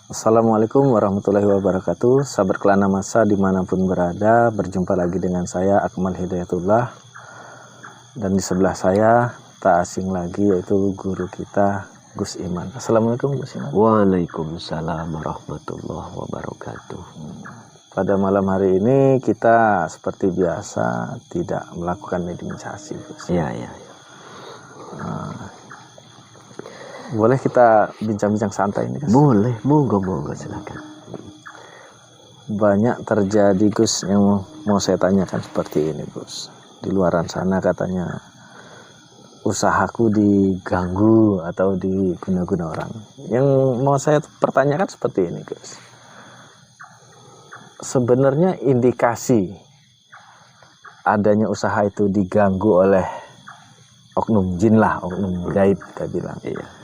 Assalamualaikum warahmatullahi wabarakatuh. Sahabat Kelana Masa dimanapun berada, berjumpa lagi dengan saya Akmal Hidayatullah. Dan di sebelah saya tak asing lagi yaitu guru kita Gus Iman. Assalamualaikum Gus Iman. Waalaikumsalam warahmatullahi wabarakatuh. Pada malam hari ini kita seperti biasa tidak melakukan mediasi, Gus. Iya. Boleh kita bincang-bincang santai ini, Gus? Boleh, monggo silakan. Banyak terjadi, Gus, yang mau saya tanyakan seperti ini, Gus. Di luaran sana katanya usahaku diganggu atau diguna-guna orang. Yang mau saya pertanyakan seperti ini, Gus. Sebenarnya indikasi adanya usaha itu diganggu oleh oknum jin lah, oknum gaib kita bilang. Iya.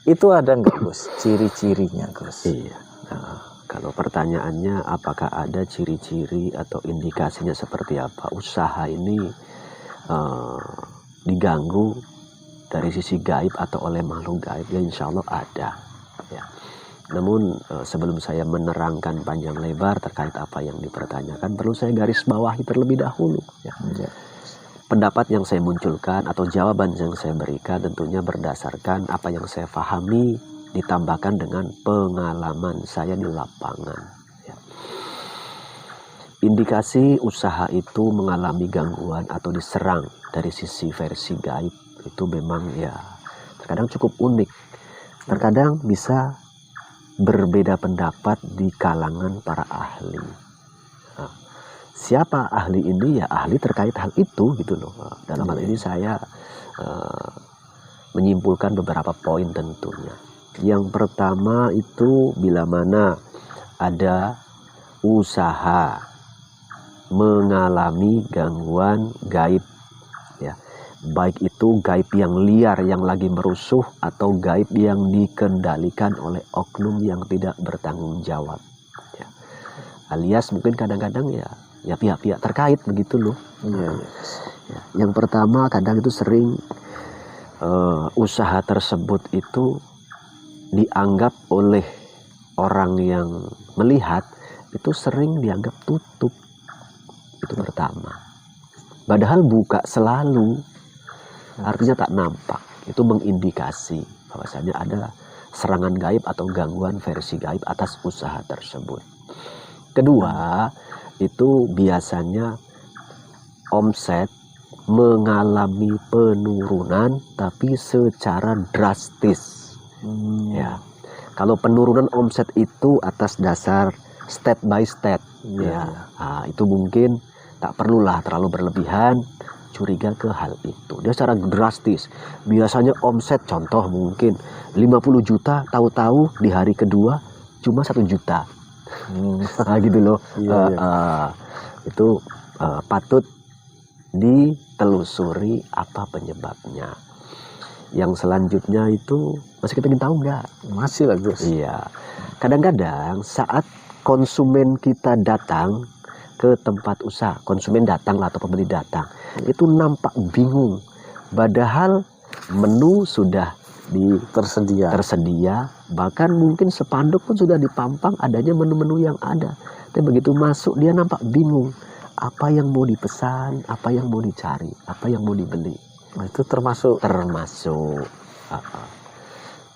Itu ada nggak, Gus, ciri-cirinya, Gus? Iya. Kalau pertanyaannya apakah ada ciri-ciri atau indikasinya seperti apa usaha ini diganggu dari sisi gaib atau oleh makhluk gaib, ya insya Allah ada. Ya. Namun sebelum saya menerangkan panjang lebar terkait apa yang dipertanyakan, perlu saya garis bawahi terlebih dahulu. Ya. Pendapat yang saya munculkan atau jawaban yang saya berikan tentunya berdasarkan apa yang saya pahami ditambahkan dengan pengalaman saya di lapangan. Ya. Indikasi usaha itu mengalami gangguan atau diserang dari sisi versi gaib itu memang ya terkadang cukup unik. Terkadang bisa berbeda pendapat di kalangan para ahli. Siapa ahli ini? Ya ahli terkait hal itu gitu loh. Dalam hal ini saya menyimpulkan beberapa poin tentunya. Yang pertama itu bila mana ada usaha mengalami gangguan gaib, ya baik itu gaib yang liar yang lagi merusuh atau gaib yang dikendalikan oleh oknum yang tidak bertanggung jawab. Ya. Alias mungkin kadang-kadang ya pihak-pihak terkait begitu loh. Iya. Ya, yang pertama kadang itu sering usaha tersebut itu dianggap oleh orang yang melihat itu sering dianggap tutup. Itu pertama. Padahal buka selalu, artinya tak nampak. Itu mengindikasi bahwasanya ada serangan gaib atau gangguan versi gaib atas usaha tersebut. Kedua, itu biasanya omset mengalami penurunan tapi secara drastis. Ya. Kalau penurunan omset itu atas dasar step by step, ya. Nah, itu mungkin tak perlulah terlalu berlebihan curiga ke hal itu. Dia secara drastis. Biasanya omset contoh mungkin 50 juta, tahu-tahu di hari kedua cuma 1 juta. Nah, gitu loh. Itu patut ditelusuri apa penyebabnya. Yang selanjutnya itu masih kita ingin tahu nggak? Masih lah, Gus. Iya. Kadang-kadang saat konsumen kita datang ke tempat usaha, konsumen datang lah atau pembeli datang, itu nampak bingung. Padahal menu sudah tersedia, bahkan mungkin spanduk pun sudah dipampang adanya menu-menu yang ada. Tapi begitu masuk dia nampak bingung. Apa yang mau dipesan, apa yang mau dicari, apa yang mau dibeli. Nah, itu termasuk.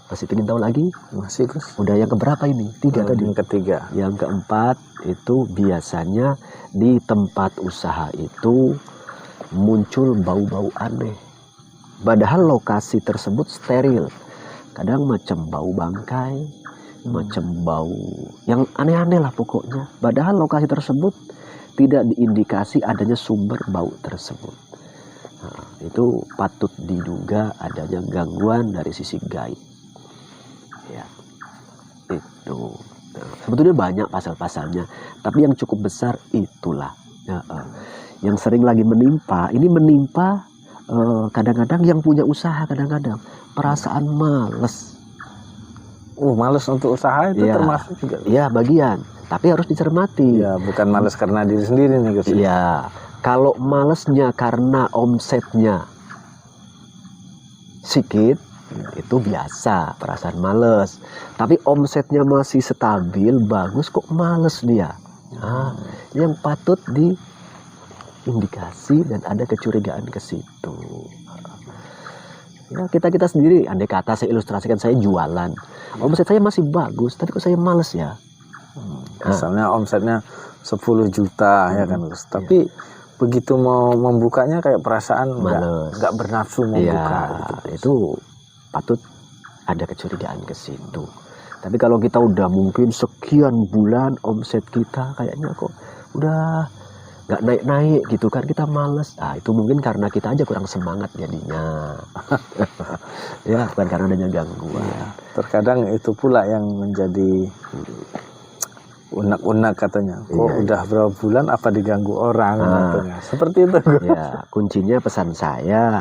Masih ingin tahu lagi? Masih, Gus. Udah yang keberapa ini? 3 tadi. Yang ketiga. Yang keempat itu biasanya di tempat usaha itu muncul bau-bau aneh. Padahal lokasi tersebut steril. Kadang macam bau bangkai, macam bau yang aneh-aneh lah pokoknya. Padahal lokasi tersebut tidak diindikasi adanya sumber bau tersebut. Nah, itu patut diduga adanya gangguan dari sisi gaib. Ya, itu. Nah, sebetulnya banyak pasal-pasalnya, tapi yang cukup besar itulah. Yang sering lagi menimpa, ini menimpa kadang-kadang yang punya usaha, kadang-kadang perasaan males. Males untuk usaha itu ya, termasuk juga. Iya, bagian. Tapi harus dicermati. Ya, bukan males karena diri sendiri nih, Gus. Iya. Kalau malesnya karena omsetnya sedikit, Itu biasa, perasaan males. Tapi omsetnya masih stabil, bagus, kok males dia. Nah, yang patut diindikasi dan ada kecurigaan ke situ. Ya, kita sendiri, andai kata saya ilustrasikan, saya jualan, omset saya masih bagus, tapi kok saya males ya. Misalnya omsetnya 10 juta ya kan Gus. Tapi begitu mau membukanya kayak perasaan nggak bernafsu membuka. Ya, itu patut ada kecurigaan ke situ. Tapi kalau kita udah mungkin sekian bulan omset kita kayaknya kok udah nggak naik-naik gitu kan, kita males. Ah, itu mungkin karena kita aja kurang semangat jadinya. Ya, bukan karena adanya gangguan. Ya, terkadang itu pula yang menjadi unak-unak katanya. Kok udah berapa bulan apa diganggu orang katanya. Seperti itu. Ya, kuncinya pesan saya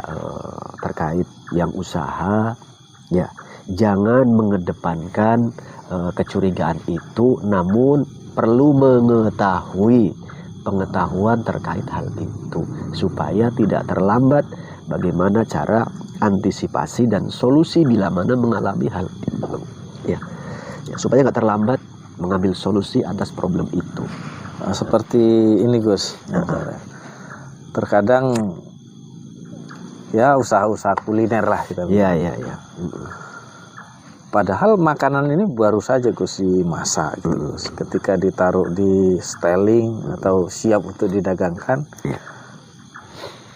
terkait yang usaha, ya, jangan mengedepankan kecurigaan itu, namun perlu mengetahui pengetahuan terkait hal itu supaya tidak terlambat bagaimana cara antisipasi dan solusi bila mana mengalami hal itu. Ya, supaya nggak terlambat mengambil solusi atas problem itu. Seperti ini Gus. Terkadang ya usaha-usaha kuliner lah kita. Iya. Padahal makanan ini baru saja Gus dimasak gitu Gus. Ketika ditaruh di styling atau siap untuk didagangkan,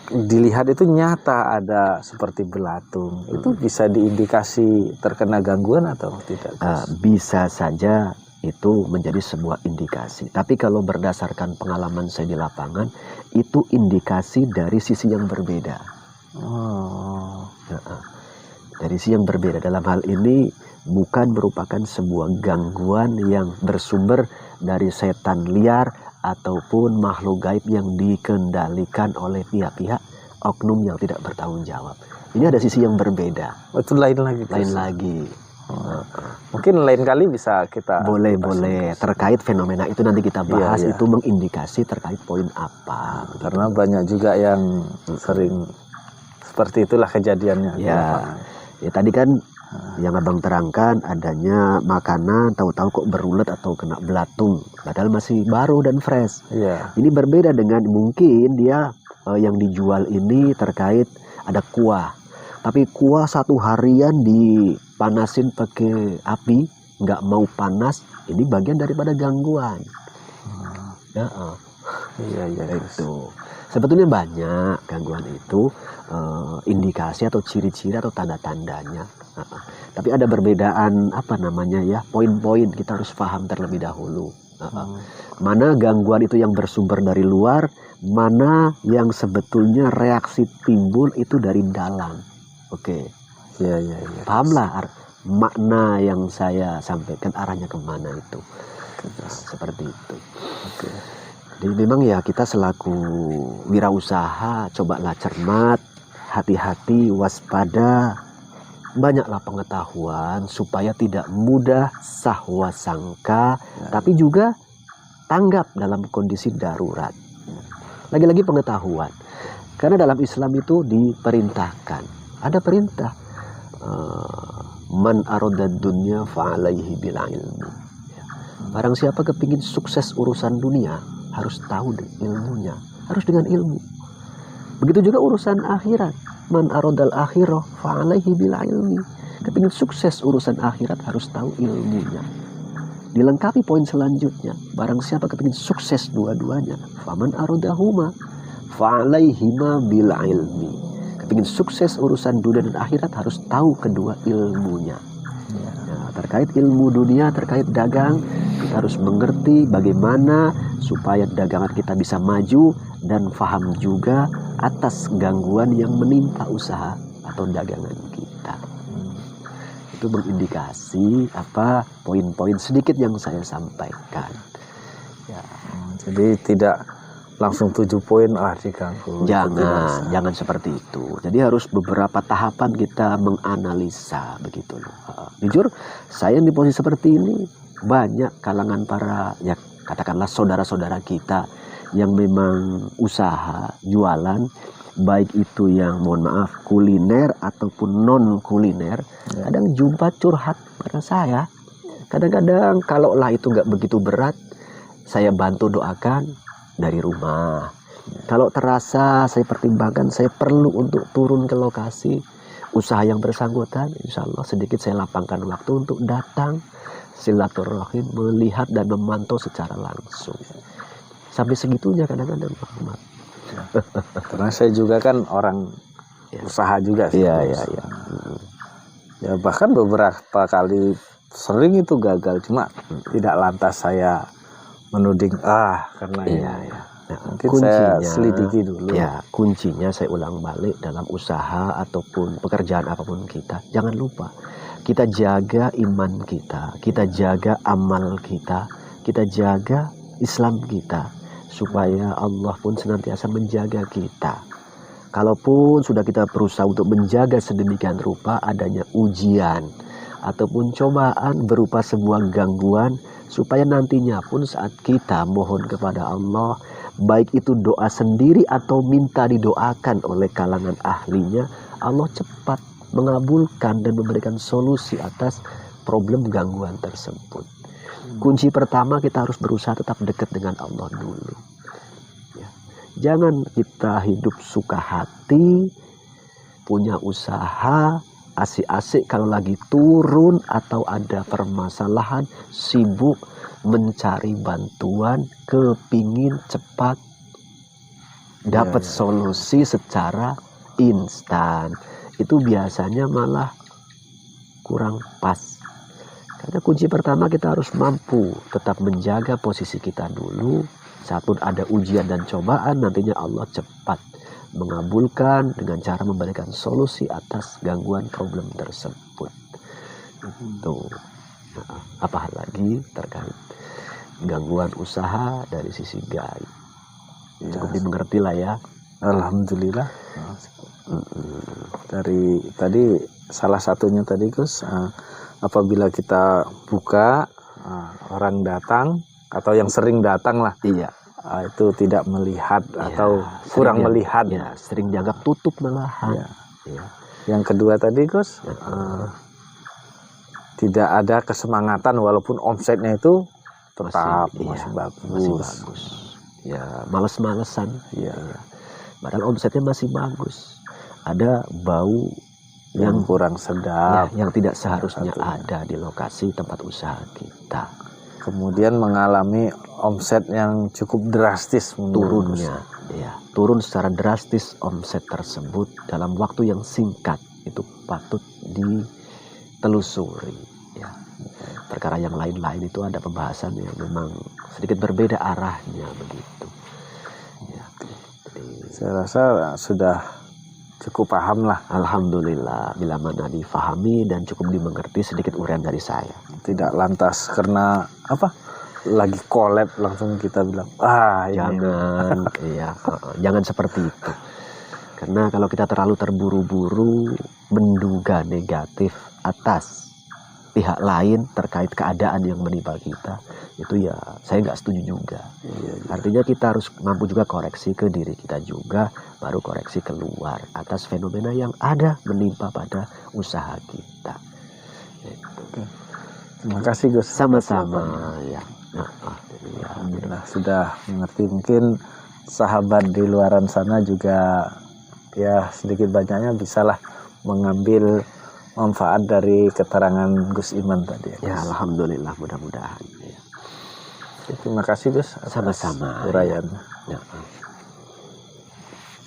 dilihat itu nyata ada seperti belatung. Itu bisa diindikasi terkena gangguan atau tidak Gus? Bisa saja itu menjadi sebuah indikasi. Tapi kalau berdasarkan pengalaman saya di lapangan, itu indikasi dari sisi yang berbeda. Dari sisi yang berbeda. Dalam hal ini bukan merupakan sebuah gangguan yang bersumber dari setan liar ataupun makhluk gaib yang dikendalikan oleh pihak-pihak oknum yang tidak bertanggung jawab. Ini ada sisi yang berbeda. Itu lain lagi. Lain lagi. Mungkin lain kali bisa kita boleh terkait fenomena itu nanti kita bahas. Itu mengindikasi terkait poin apa, karena banyak juga yang sering seperti itulah kejadiannya. Ya tadi kan yang abang terangkan adanya makanan tahu-tahu kok berulet atau kena belatung padahal masih baru dan fresh. Ini berbeda dengan mungkin dia yang dijual ini terkait ada kuah, tapi kuah 1 harian dipanasin pakai api, nggak mau panas, ini bagian daripada gangguan. Itu sebetulnya banyak gangguan itu, indikasi atau ciri-ciri atau tanda-tandanya. Tapi ada perbedaan poin-poin kita harus paham terlebih dahulu. Mana gangguan itu yang bersumber dari luar, mana yang sebetulnya reaksi timbul itu dari dalam. Oke. Pahamlah makna yang saya sampaikan arahnya kemana itu. Seperti itu. Jadi memang ya kita selaku wirausaha cobalah cermat, hati-hati, waspada, banyaklah pengetahuan supaya tidak mudah sahwa sangka, tapi juga tanggap dalam kondisi darurat. Lagi-lagi pengetahuan. Karena dalam Islam itu diperintahkan, ada perintah, man aradad dunya fa'alaihi bil ilmi. Barang siapa kepingin sukses urusan dunia, harus tahu ilmunya, harus dengan ilmu. Begitu juga urusan akhirat, man aradal akhirah fa'alaihi bil ilmi. Kepingin sukses urusan akhirat harus tahu ilmunya. Dilengkapi poin selanjutnya, barang siapa kepingin sukses dua-duanya, faman aradahuma fa'alaihima bil ilmi. Kepingin sukses urusan dunia dan akhirat harus tahu kedua ilmunya. Terkait ilmu dunia, terkait dagang, kita harus mengerti bagaimana supaya dagangan kita bisa maju dan paham juga atas gangguan yang menimpa usaha atau dagangan kita. Itu berindikasi poin-poin sedikit yang saya sampaikan. Jadi tidak langsung 7 poin diganggu. Jangan seperti itu. Jadi harus beberapa tahapan kita menganalisa begitu loh. Jujur, saya di posisi seperti ini banyak kalangan para katakanlah saudara-saudara kita yang memang usaha jualan baik itu yang mohon maaf kuliner ataupun non kuliner, kadang jumpa curhat pada saya. Kadang-kadang kalaulah itu nggak begitu berat, saya bantu doakan dari rumah. Kalau terasa saya pertimbangkan saya perlu untuk turun ke lokasi usaha yang bersangkutan, insya Allah sedikit saya lapangkan waktu untuk datang silaturahim, melihat dan memantau secara langsung. Sampai segitunya kadang-kadang Pak Ahmad. Karena saya juga kan orang usaha juga sih. Iya. Ya bahkan beberapa kali sering itu gagal, cuma tidak lantas saya menuding karena ini. Nah, mungkin saya selidiki dulu. Ya, kuncinya saya ulang balik dalam usaha ataupun pekerjaan apapun kita. Jangan lupa kita jaga iman kita jaga amal kita jaga Islam kita, supaya Allah pun senantiasa menjaga kita. Kalaupun sudah kita berusaha untuk menjaga sedemikian rupa, adanya ujian ataupun cobaan berupa sebuah gangguan, supaya nantinya pun saat kita mohon kepada Allah, baik itu doa sendiri atau minta didoakan oleh kalangan ahlinya, Allah cepat mengabulkan dan memberikan solusi atas problem gangguan tersebut. Kunci pertama, kita harus berusaha tetap dekat dengan Allah dulu. Jangan kita hidup suka hati, punya usaha, asik-asik kalau lagi turun atau ada permasalahan, sibuk mencari bantuan, kepingin cepat dapat solusi secara instan. Itu biasanya malah kurang pas. Karena kunci pertama, kita harus mampu tetap menjaga posisi kita dulu. Saat pun ada ujian dan cobaan, nantinya Allah cepat mengabulkan dengan cara memberikan solusi atas gangguan problem tersebut. Tuh. Nah, apa lagi terkait gangguan usaha dari sisi gaib? Cukup dimengerti lah ya. Alhamdulillah. Dari tadi salah satunya tadi Gus, apabila kita buka, orang datang atau yang sering datang lah, itu tidak melihat atau kurang melihat, sering dianggap tutup malahan. Yang kedua tadi Gus, tidak ada kesemangatan walaupun omsetnya itu tetap masih bagus. Ya, males-malesan. Padahal omsetnya masih bagus. Ada bau yang kurang sedap, yang tidak seharusnya ada di lokasi tempat usaha kita. Kemudian mengalami omset yang cukup drastis turunnya, turun secara drastis omset tersebut dalam waktu yang singkat. Itu patut ditelusuri. Perkara yang lain-lain itu ada pembahasan yang memang sedikit berbeda arahnya begitu. Saya rasa sudah cukup paham lah. Alhamdulillah, bila mana difahami dan cukup dimengerti sedikit uraian dari saya. Tidak lantas karena lagi collab langsung kita bilang jangan, jangan seperti itu. Karena kalau kita terlalu terburu-buru menduga negatif atas pihak lain terkait keadaan yang menimpa kita, itu saya nggak setuju juga. Artinya kita harus mampu juga koreksi ke diri kita juga, baru koreksi keluar atas fenomena yang ada menimpa pada usaha kita. Terima kasih Gus. Sama-sama. Alhamdulillah sudah mengerti. Mungkin sahabat di luaran sana juga sedikit banyaknya bisalah mengambil manfaat dari keterangan Gus Iman tadi. Alhamdulillah, mudah-mudahan. Terima kasih Gus. Sama-sama. Uraian.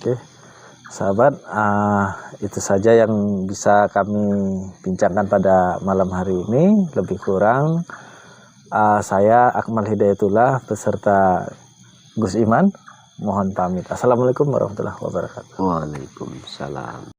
Oke, sahabat, itu saja yang bisa kami bincangkan pada malam hari ini. Lebih kurang saya Akmal Hidayatullah beserta Gus Iman mohon pamit. Assalamualaikum warahmatullahi wabarakatuh. Waalaikumsalam.